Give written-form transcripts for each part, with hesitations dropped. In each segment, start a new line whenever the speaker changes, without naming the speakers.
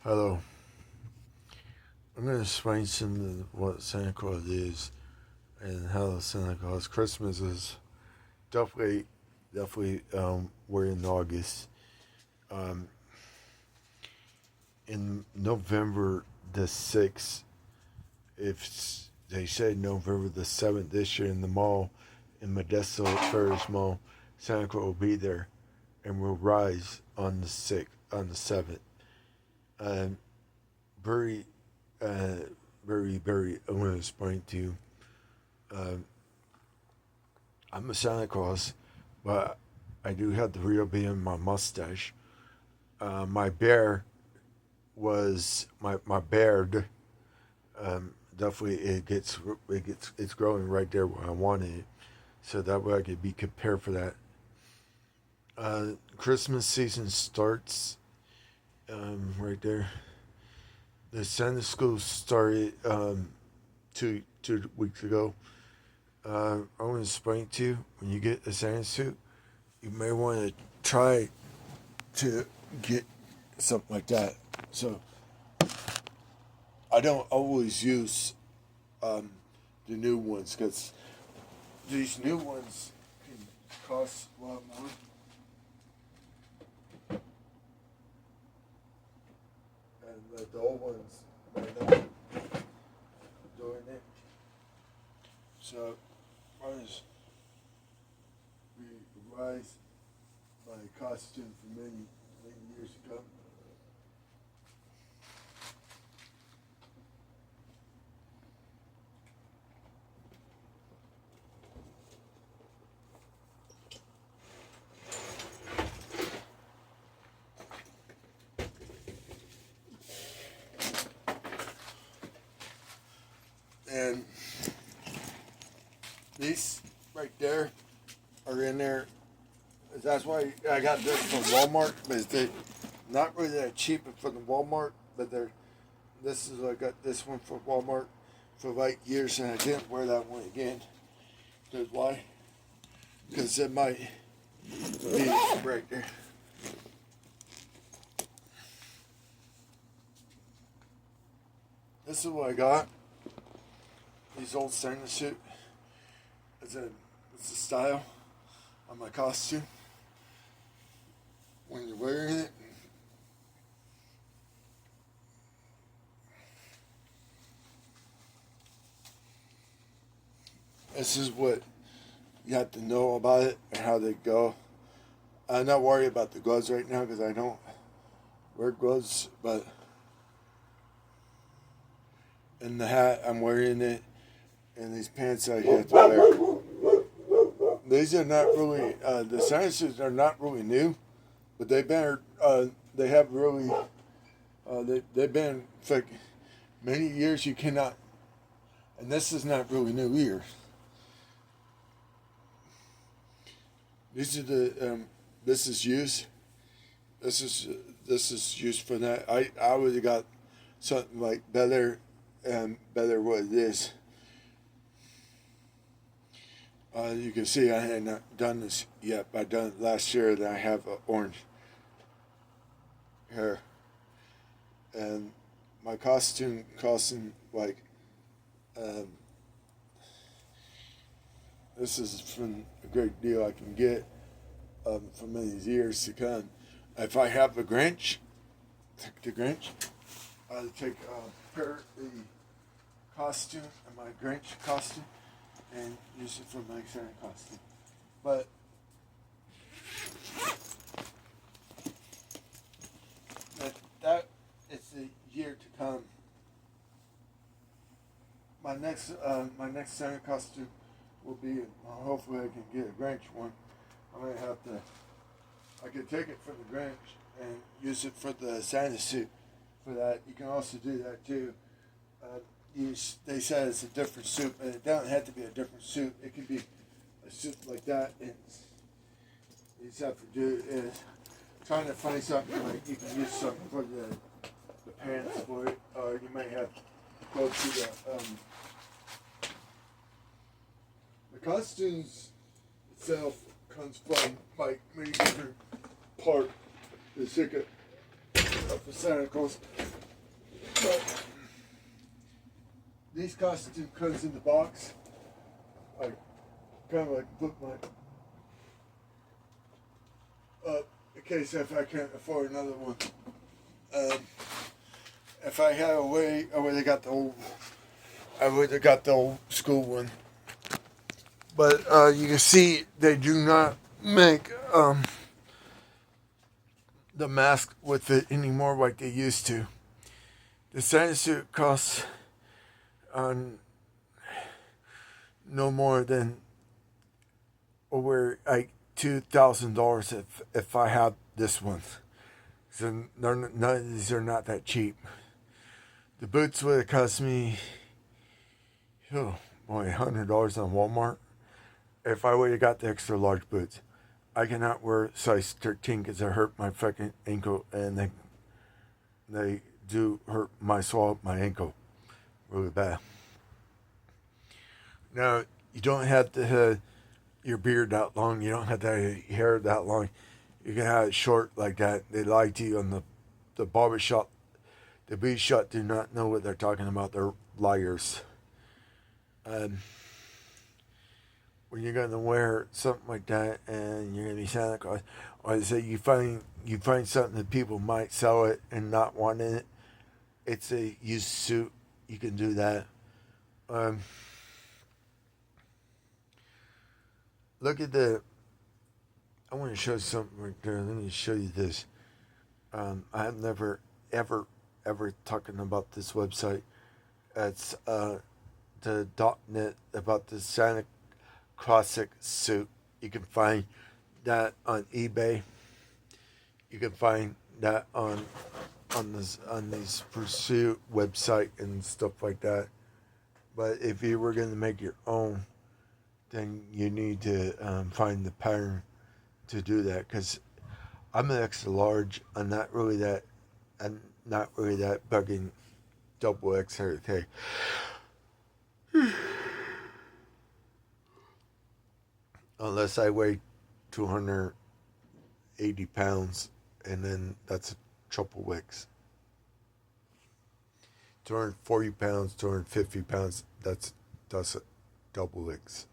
Hello. I'm going to explain some of what Santa Claus is and how Santa Claus Christmas is definitely we're in August. Um, in November the 6th, if they said November the 7th this year in the mall, in Modesto Ferris Mall, Santa Claus will be there and will rise on the 6th, on the 7th. Um, very, uh, very, I'm going to explain to you. Um, I'm a Santa Claus, but I do have the real bee in my mustache. My bear was my beard. Definitely, it's growing right there where I wanted it, so that way I could be prepared for that. Christmas season starts right there. The Santa school started 2 weeks ago. I want to explain to you, when you get a Santa suit, you may want to try to get something like that. So I don't always use the new ones because these new ones can cost a lot more. And the old ones might not doing it. So I just revised my costume from many years ago. And these right there are in there. That's why I got this from Walmart, but they're not really that cheap from the Walmart. But they're this is I got this one from Walmart for like years, and I didn't wear that one again. Because why? Because it might be right there. This is what I got. These old Santa suit. It's a style on my costume. When you're wearing it, this is what you have to know about it and how they go. I'm not worried about the gloves right now because I don't wear gloves, but in the hat I'm wearing it, and these pants I have to wear. These are not really the sciences are not really new, but they have really they've been for many years. You cannot, and this is not really new either. These are the this is used. This is used for that. I would have got something like better what it is. You can see I had not done this yet. I done it last year. That I have orange hair, and my costume costing like this is from a great deal I can get for many years to come. If I have the Grinch, I'll take pair the costume and my Grinch costume and use it for my Santa costume. But that it's the year to come. My next Santa costume will be. Hopefully, I can get a Grinch one. I might have to. I could take it for the Grinch and use it for the Santa suit. For that, you can also do that too. They said it's a different suit, but it doesn't have to be a different suit. It could be a suit like that. And you just have to do is trying to find something like you can use something for the pants for it, or you might have to go to the costumes itself comes from like many different parts. The secret of the Santa Claus. But these costume comes in the box. I kind of like put my up in case if I can't afford another one. If I had a way, I would have got the old. I would have got the old school one. But you can see they do not make the mask with it anymore like they used to. The Santa suit costs no more than over like $2,000 if I have this one. So none of these are not that cheap. The boots would have cost me, oh boy, $100 on Walmart if I would have got the extra large boots. I cannot wear size 13 because I hurt my fucking ankle, and they do hurt my swallow, my ankle, really bad. Now you don't have to have your beard that long. You don't have to have your hair that long. You can have it short like that. They lie to you on the barber shop. The beauty shop do not know what they're talking about. They're liars. When you're gonna wear something like that and you're gonna be Santa Claus, or say you find something that people might sell it and not want it, it's a used suit. You can do that. Look at the. I want to show you something right there. Let me show you this. I have never ever talking about this website. It's the .net about the Santa Classic suit. You can find that on eBay. You can find that on these Pursuit website and stuff like that. But if you were going to make your own, then you need to find the pattern to do that. Because I'm an extra large. I'm not really that bugging double X everything. Unless I weigh 280 pounds, and then that's triple X. 240 pounds, 250 pounds, that's a double X.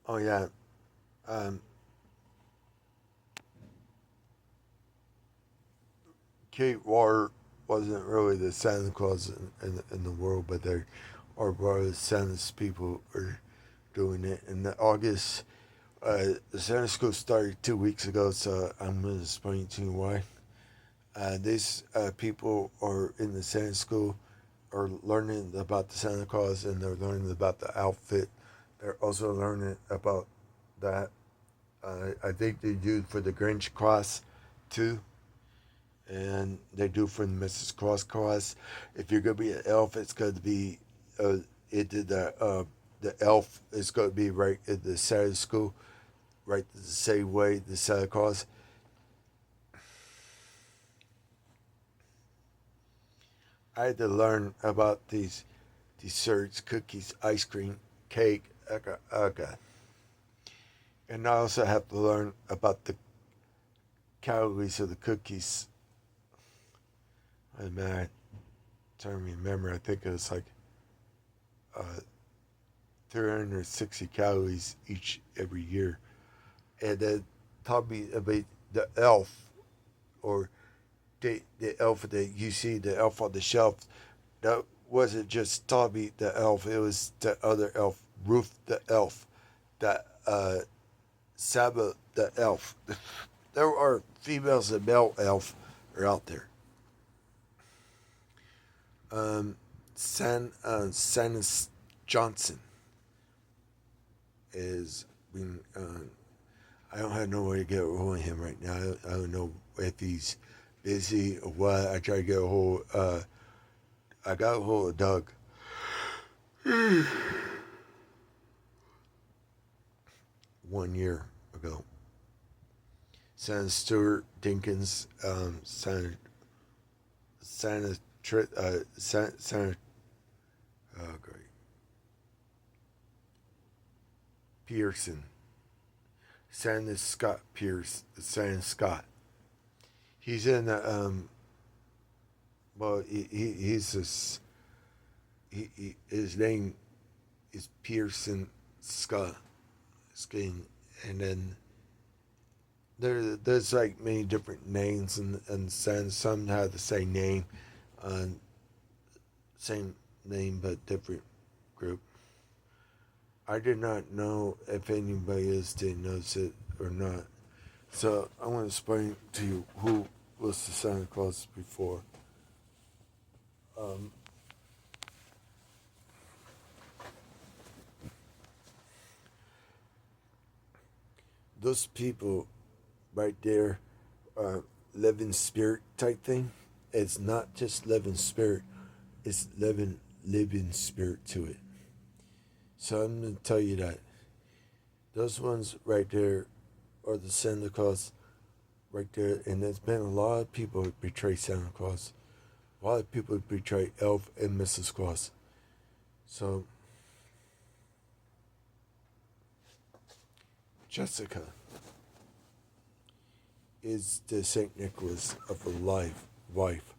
Oh yeah. Kate Water wasn't really the Santa Claus in the world, but they are the Santa's people are doing it. In August, the Santa School started 2 weeks ago, so I'm going to explain to you why. These people are in the Santa School are learning about the Santa Claus, and they're learning about the outfit. They're also learning about that. I think they do for the Grinch class too, and they do for the Mrs. Claus class. If you're gonna be an elf, it's going to be the elf is going to be right at the Santa School, right the same way the Santa Claus. I had to learn about these desserts, cookies, ice cream, cake, and I also have to learn about the calories of the cookies. And man, I trying to remember, I think it was like 360 calories every year. And then taught me about the elf, or the elf that you see, the elf on the shelf. That wasn't just Tommy the elf, it was the other elf, Roof the elf, that Saba the elf. There are females and male elf are out there. Sanus Johnson is being. I don't have no way to get a hold of him right now. I don't know if he's busy or what. I try to get a hold. I got a hold of Doug. 1 year ago. Senator Stuart Dinkins, Senator great, Pearson. Santa Scott Pierce, Santa Scott. He's in the well, he's this. His name is Pearson Scott Skin, and then there's like many different names, and some have the same name, uh, same name but different group. I did not know if anybody else did notice it or not. So I want to explain to you who was the Santa Claus before. Um, those people right there, living spirit type thing. It's not just living spirit; it's living spirit to it. So I'm gonna tell you that those ones right there are the Santa Claus right there, and there's been a lot of people who betray Santa Claus. A lot of people betray Elf and Mrs. Claus. So Jessica is the Saint Nicholas of a wife,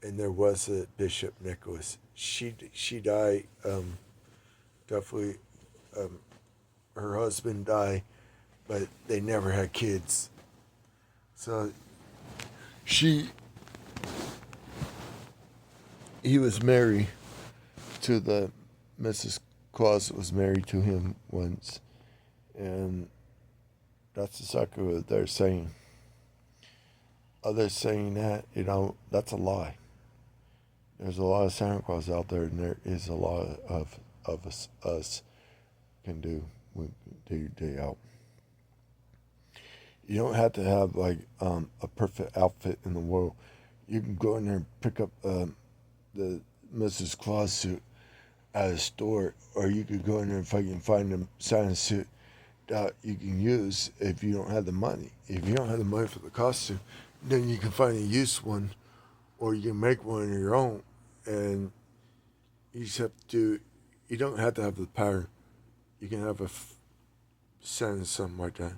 and there was a Bishop Nicholas. She died. Definitely, her husband died, but they never had kids. So he was married to the Mrs. Claus was married to him once, and that's exactly what they're saying. Others saying that, that's a lie. There's a lot of Santa Claus out there, and there is a lot of us can do day out. You don't have to have like a perfect outfit in the world. You can go in there and pick up the Mrs. Claus suit at a store, or you could go in there and find a Santa suit that you can use if you don't have the money. If you don't have the money for the costume, then you can find a used one, or you can make one of your own. And you just have to. You don't have to have the pattern. You can have a Santa something like that.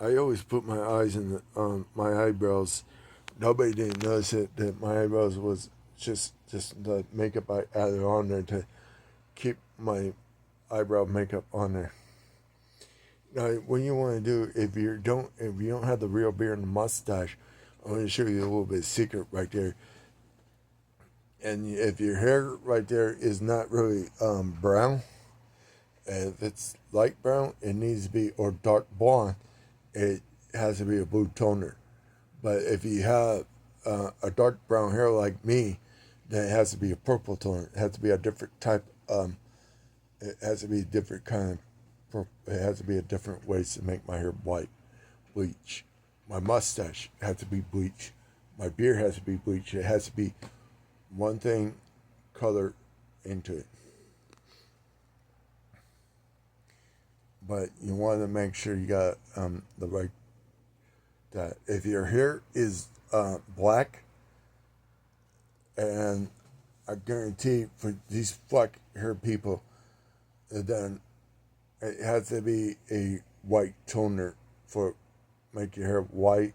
I always put my eyes in my eyebrows. Nobody didn't notice it that my eyebrows was just the makeup I added on there to keep my eyebrow makeup on there. Now, what you want to do if you don't have the real beard and the mustache, I'm going to show you a little bit of secret right there. And if your hair right there is not really brown, if it's light brown, it needs to be, or dark blonde, it has to be a blue toner. But if you have a dark brown hair like me, then it has to be a purple toner. It has to be a different type. It has to be a different kind of. It has to be a different ways to make my hair white. Bleach. My mustache has to be bleached. My beard has to be bleached. It has to be one thing color into it. But you want to make sure you got the right. That if your hair is black, and I guarantee for these black hair people, then it has to be a white toner for make your hair white,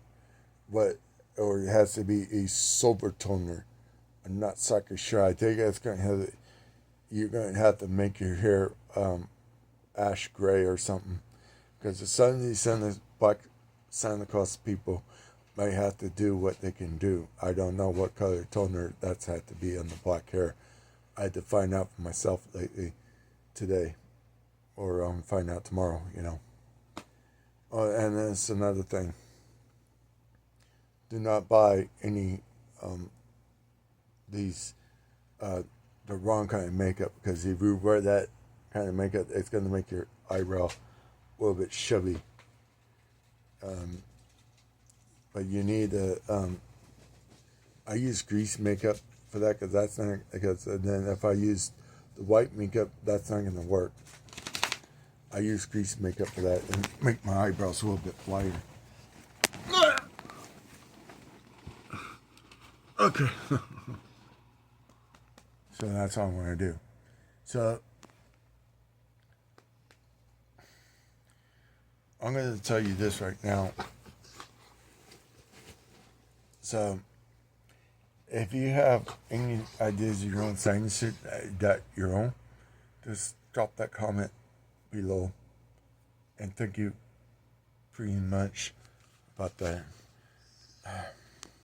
but or it has to be a silver toner. I'm not sucker sure. I think it's gonna have you're gonna have to make your hair ash gray or something, because the black Santa Claus people might have to do what they can do. I don't know what color toner that's had to be on the black hair. I had to find out for myself today, or find out tomorrow. Oh, and that's another thing. Do not buy any these the wrong kind of makeup, because if you wear that kind of makeup, it's going to make your eyebrow a little bit chubby. But you need I use grease makeup for that, because then if I use the white makeup, that's not going to work. I use grease makeup for that and make my eyebrows a little bit lighter. Okay. So that's all I'm going to do. So I'm going to tell you this right now. So, if you have any ideas of your own saying shit that your own, just drop that comment below. And thank you pretty much about that.